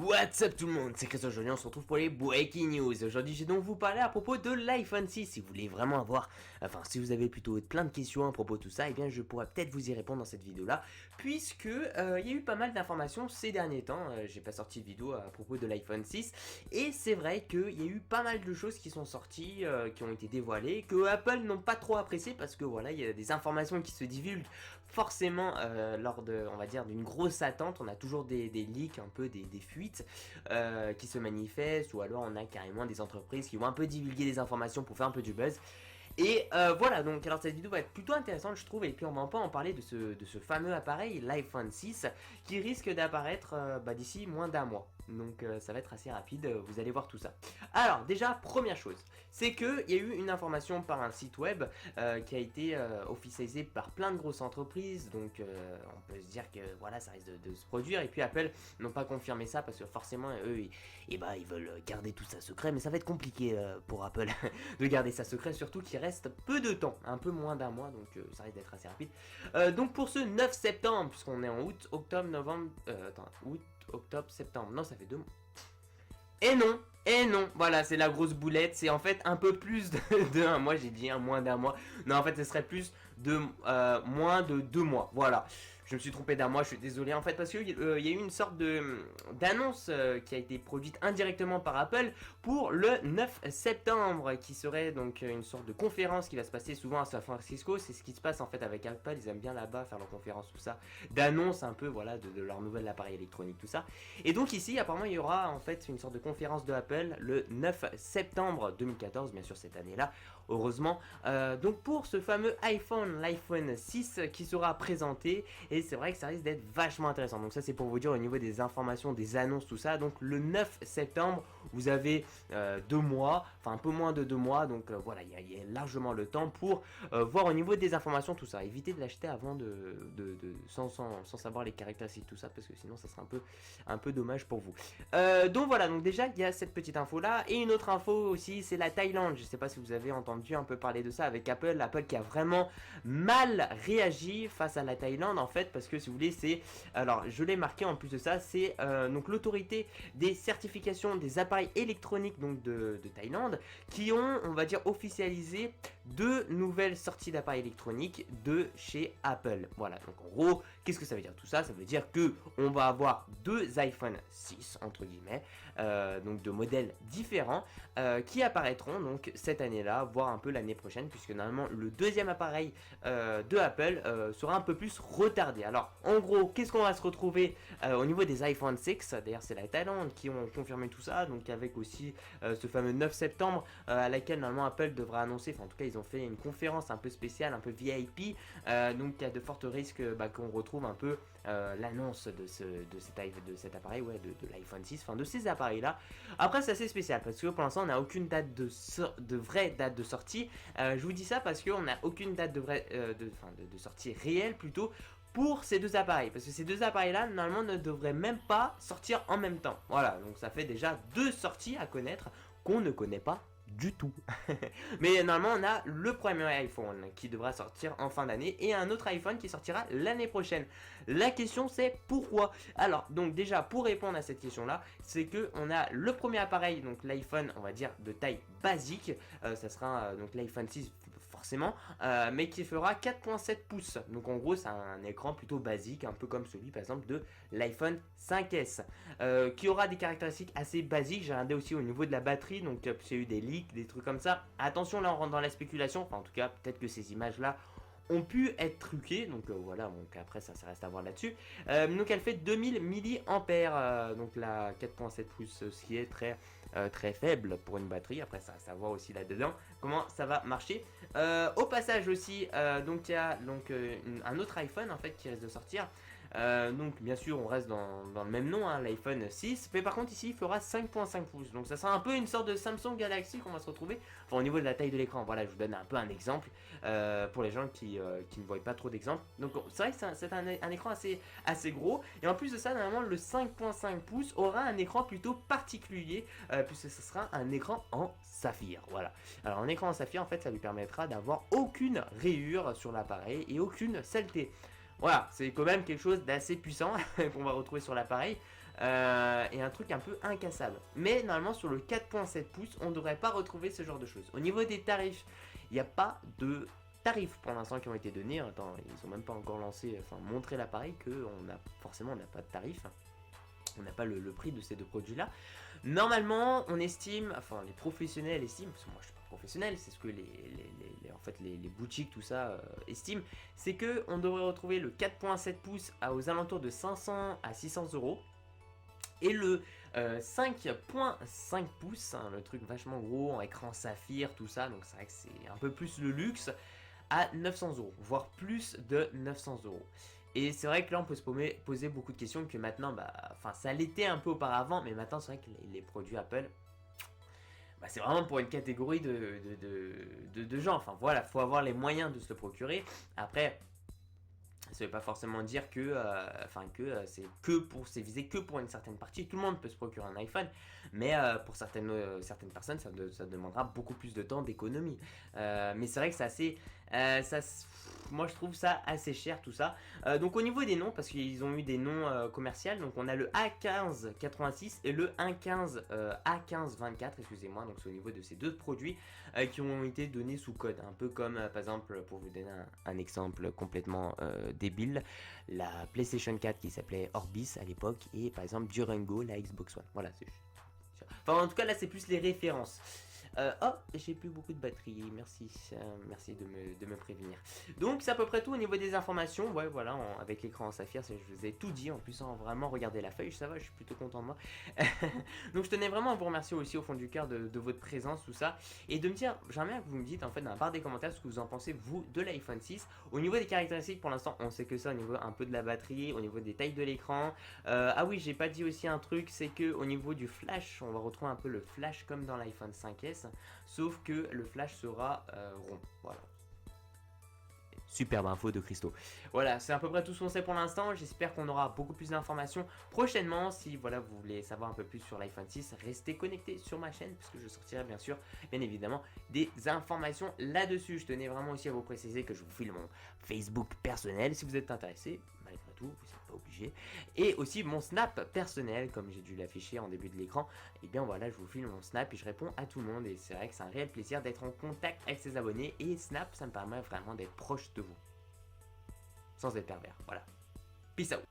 What's up tout le monde, c'est Christophe. Aujourd'hui on se retrouve pour les Breaking News. Aujourd'hui j'ai donc vous parler à propos de l'iPhone 6. Si vous voulez vraiment avoir, si vous avez plutôt plein de questions à propos de tout ça, eh bien je pourrais peut-être vous y répondre dans cette vidéo là, puisque il y a eu pas mal d'informations ces derniers temps. J'ai pas sorti de vidéo à propos de l'iPhone 6 et c'est vrai qu'il y a eu pas mal de choses qui sont sorties, qui ont été dévoilées, que Apple n'ont pas trop apprécié parce que voilà, il y a des informations qui se divulguent forcément lors de, on va dire, d'une grosse attente. On a toujours des leaks, un peu des fuites qui se manifestent, ou alors on a carrément des entreprises qui vont un peu divulguer des informations pour faire un peu du buzz. Et voilà, donc alors cette vidéo va être plutôt intéressante je trouve, et puis on va un peu en parler de ce fameux appareil, l'iPhone 6, qui risque d'apparaître d'ici moins d'un mois. Donc ça va être assez rapide, vous allez voir tout ça. Alors déjà, première chose, c'est qu'il y a eu une information par un site web qui a été officialisé par plein de grosses entreprises, donc on peut se dire que voilà, ça risque de se produire, et puis Apple n'ont pas confirmé ça parce que forcément eux, ils veulent garder tout ça secret, mais ça va être compliqué pour Apple de garder ça secret, surtout qu'il reste peu de temps, un peu moins d'un mois, donc ça risque d'être assez rapide. Donc pour ce 9 septembre, puisqu'on est en août, octobre, novembre, août, octobre, septembre, non ça fait 2 mois. Et non, voilà, c'est la grosse boulette, c'est en fait un peu plus de un mois, j'ai dit moins d'un mois. Non, en fait, ce serait plus de moins de 2 mois, voilà. Je me suis trompé d'un mois, je suis désolé en fait, parce qu'il y a eu une sorte d'annonce qui a été produite indirectement par Apple pour le 9 septembre, qui serait donc une sorte de conférence qui va se passer souvent à San Francisco. C'est ce qui se passe en fait avec Apple, ils aiment bien là-bas faire leurs conférences, tout ça, d'annonce un peu, voilà, de leur nouvel appareil électronique, tout ça. Et donc ici, apparemment, il y aura en fait une sorte de conférence de Apple le 9 septembre 2014, bien sûr cette année-là, heureusement. Donc pour ce fameux iPhone, l'iPhone 6 qui sera présenté. Et c'est vrai que ça risque d'être vachement intéressant. Donc ça c'est pour vous dire au niveau des informations, des annonces, tout ça. Donc le 9 septembre, vous avez 2 mois, enfin un peu moins de 2 mois. Donc voilà, il y a largement le temps pour voir au niveau des informations, tout ça. Évitez de l'acheter avant sans savoir les caractéristiques, tout ça, parce que sinon ça sera un peu dommage pour vous. Donc voilà, donc déjà il y a cette petite info là. Et une autre info aussi, c'est la Thaïlande. Je sais pas si vous avez entendu un peu parler de ça avec Apple. Apple qui a vraiment mal réagi face à la Thaïlande en fait. Parce que si vous voulez, c'est, alors je l'ai marqué en plus de ça, c'est donc l'autorité des certifications des appareils électroniques donc de Thaïlande, qui ont, on va dire, officialisé 2 nouvelles sorties d'appareils électroniques de chez Apple. Voilà, donc en gros, qu'est-ce que ça veut dire tout ça? Ça veut dire que on va avoir 2 iPhone 6 entre guillemets, donc de modèles différents qui apparaîtront donc cette année-là, voire un peu l'année prochaine, puisque normalement le deuxième appareil de Apple sera un peu plus retardé. Alors, en gros, qu'est-ce qu'on va se retrouver au niveau des iPhone 6? D'ailleurs, c'est la Thaïlande qui ont confirmé tout ça, donc avec aussi ce fameux 9 septembre à laquelle normalement Apple devra annoncer, enfin en tout cas ils ont fait une conférence un peu spéciale, un peu VIP, donc il y a de fortes risques qu'on retrouve un peu l'annonce de cet appareil, ouais, de l'iPhone 6, enfin de ces appareils là. Après c'est assez spécial parce que pour l'instant on n'a aucune date de vraie date de sortie. Je vous dis ça parce qu'on n'a aucune date de sortie réelle plutôt pour ces 2 appareils, parce que ces 2 appareils là normalement ne devraient même pas sortir en même temps. Voilà, donc ça fait déjà 2 sorties à connaître qu'on ne connaît pas du tout. Mais normalement on a le premier iPhone qui devra sortir en fin d'année et un autre iPhone qui sortira l'année prochaine. La question c'est pourquoi? Alors donc déjà pour répondre à cette question là, c'est que on a le premier appareil, donc l'iPhone on va dire de taille basique, ça sera donc l'iPhone 6 forcément, mais qui fera 4.7 pouces. Donc en gros c'est un écran plutôt basique, un peu comme celui par exemple de l'iPhone 5S, qui aura des caractéristiques assez basiques. J'ai regardé aussi au niveau de la batterie, donc il y a eu des leaks, des trucs comme ça. Attention, là on rentre dans la spéculation, enfin en tout cas peut-être que ces images là ont pu être truquées, donc voilà, donc après ça reste à voir là-dessus. Donc elle fait 2000 mAh, donc la 4.7 pouces, ce qui est très faible pour une batterie. Après ça reste à voir aussi là-dedans comment ça va marcher. Au passage aussi, donc il y a donc un autre iPhone en fait qui risque de sortir. Donc bien sûr on reste dans le même nom, hein, l'iPhone 6, mais par contre ici il fera 5.5 pouces, donc ça sera un peu une sorte de Samsung Galaxy qu'on va se retrouver, enfin au niveau de la taille de l'écran. Voilà, je vous donne un peu un exemple pour les gens qui ne voient pas trop d'exemples. Donc c'est vrai que c'est un écran assez gros, et en plus de ça normalement le 5.5 pouces aura un écran plutôt particulier, puisque ce sera un écran en saphir. Voilà, alors un écran en saphir en fait ça lui permettra d'avoir aucune rayure sur l'appareil et aucune saleté. Voilà, c'est quand même quelque chose d'assez puissant qu'on va retrouver sur l'appareil. et un truc un peu incassable. Mais normalement sur le 4.7 pouces, on ne devrait pas retrouver ce genre de choses. Au niveau des tarifs, il n'y a pas de tarifs pour l'instant qui ont été donnés. Attends, ils ont même pas encore lancé, enfin montré l'appareil que forcément on n'a pas de tarif. On n'a pas le prix de ces deux produits-là. Normalement, on estime, enfin les professionnels estiment, parce que moi je suis pas professionnel, c'est ce que en fait, les boutiques, tout ça estiment, c'est que on devrait retrouver le 4.7 pouces aux alentours de 500 à 600 euros. Et le 5.5 pouces, hein, le truc vachement gros, en écran saphir, tout ça, donc c'est vrai que c'est un peu plus le luxe, à 900 euros, voire plus de 900 euros. Et c'est vrai que là on peut se poser beaucoup de questions que maintenant, enfin ça l'était un peu auparavant, mais maintenant c'est vrai que les produits Apple, c'est vraiment pour une catégorie de gens. Enfin voilà, faut avoir les moyens de se le procurer. Après, ça ne veut pas forcément dire que, c'est visé que pour une certaine partie. Tout le monde peut se procurer un iPhone, mais pour certaines personnes, ça demandera beaucoup plus de temps d'économie. Mais c'est vrai que c'est assez, moi je trouve ça assez cher tout ça. Donc au niveau des noms, parce qu'ils ont eu des noms commerciaux, donc on a le A1586 et le A1524, excusez-moi. Donc c'est au niveau de ces deux produits qui ont été donnés sous code, un peu comme par exemple, pour vous donner un exemple complètement débile, la PlayStation 4 qui s'appelait Orbis à l'époque, et par exemple Durango, la Xbox One. Voilà, enfin en tout cas là c'est plus les références. Oh, j'ai plus beaucoup de batterie, merci, merci de me prévenir. Donc c'est à peu près tout au niveau des informations. Ouais voilà, avec l'écran en saphir, je vous ai tout dit. En plus sans vraiment regarder la feuille, ça va, je suis plutôt content de moi. Donc je tenais vraiment à vous remercier aussi au fond du cœur de votre présence, tout ça. Et de me dire, j'aimerais bien que vous me dites en fait dans la barre des commentaires ce que vous en pensez vous de l'iPhone 6. Au niveau des caractéristiques, pour l'instant on sait que ça, au niveau un peu de la batterie, au niveau des tailles de l'écran. Ah oui, j'ai pas dit aussi un truc, c'est que au niveau du flash, on va retrouver un peu le flash comme dans l'iPhone 5S. Sauf que le flash sera rond. Voilà. Superbe info de Christo. Voilà, c'est à peu près tout ce qu'on sait pour l'instant. J'espère qu'on aura beaucoup plus d'informations prochainement. Si voilà, vous voulez savoir un peu plus sur l'iPhone 6, restez connectés sur ma chaîne, puisque je sortirai bien sûr, bien évidemment, des informations là-dessus. Je tenais vraiment aussi à vous préciser que je vous file mon Facebook personnel si vous êtes intéressé. Malgré tout, vous n'êtes pas obligé. Et aussi mon Snap personnel, comme j'ai dû l'afficher en début de l'écran. Et bien voilà, je vous file mon Snap et je réponds à tout le monde. Et c'est vrai que c'est un réel plaisir d'être en contact avec ses abonnés. Et Snap, ça me permet vraiment d'être proche de vous. Sans être pervers, voilà. Peace out.